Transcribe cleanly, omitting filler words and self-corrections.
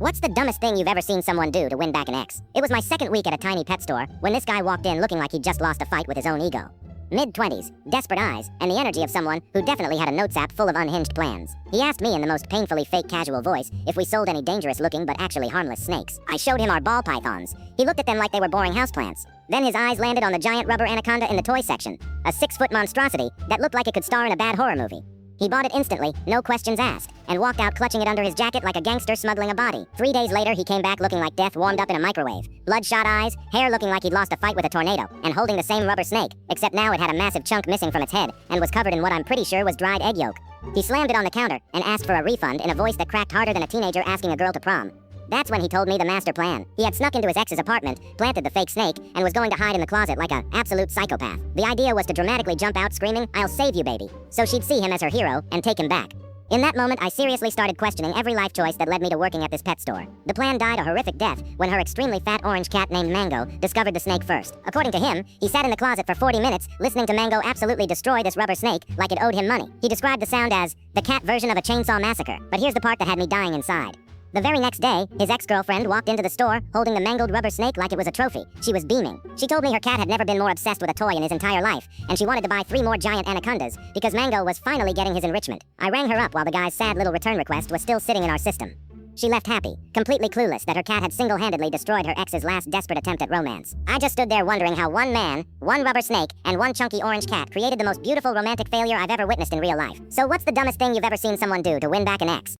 What's the dumbest thing you've ever seen someone do to win back an ex? It was my second week at a tiny pet store when this guy walked in looking like he'd just lost a fight with his own ego. Mid-20s, desperate eyes, and the energy of someone who definitely had a notes app full of unhinged plans. He asked me in the most painfully fake casual voice if we sold any dangerous-looking but actually harmless snakes. I showed him our ball pythons. He looked at them like they were boring houseplants. Then his eyes landed on the giant rubber anaconda in the toy section, a 6-foot monstrosity that looked like it could star in a bad horror movie. He bought it instantly, no questions asked, and walked out clutching it under his jacket like a gangster smuggling a body. 3 days later, he came back looking like death warmed up in a microwave. Bloodshot eyes, hair looking like he'd lost a fight with a tornado, and holding the same rubber snake, except now it had a massive chunk missing from its head, and was covered in what I'm pretty sure was dried egg yolk. He slammed it on the counter, and asked for a refund in a voice that cracked harder than a teenager asking a girl to prom. That's when he told me the master plan. He had snuck into his ex's apartment, planted the fake snake, and was going to hide in the closet like an absolute psychopath. The idea was to dramatically jump out screaming, "I'll save you, baby," so she'd see him as her hero and take him back. In that moment, I seriously started questioning every life choice that led me to working at this pet store. The plan died a horrific death when her extremely fat orange cat named Mango discovered the snake first. According to him, he sat in the closet for 40 minutes listening to Mango absolutely destroy this rubber snake like it owed him money. He described the sound as the cat version of a chainsaw massacre. But here's the part that had me dying inside. The very next day, his ex-girlfriend walked into the store holding the mangled rubber snake like it was a trophy. She was beaming. She told me her cat had never been more obsessed with a toy in his entire life, and she wanted to buy 3 more giant anacondas because Mango was finally getting his enrichment. I rang her up while the guy's sad little return request was still sitting in our system. She left happy, completely clueless that her cat had single-handedly destroyed her ex's last desperate attempt at romance. I just stood there wondering how one man, one rubber snake, and one chunky orange cat created the most beautiful romantic failure I've ever witnessed in real life. So what's the dumbest thing you've ever seen someone do to win back an ex?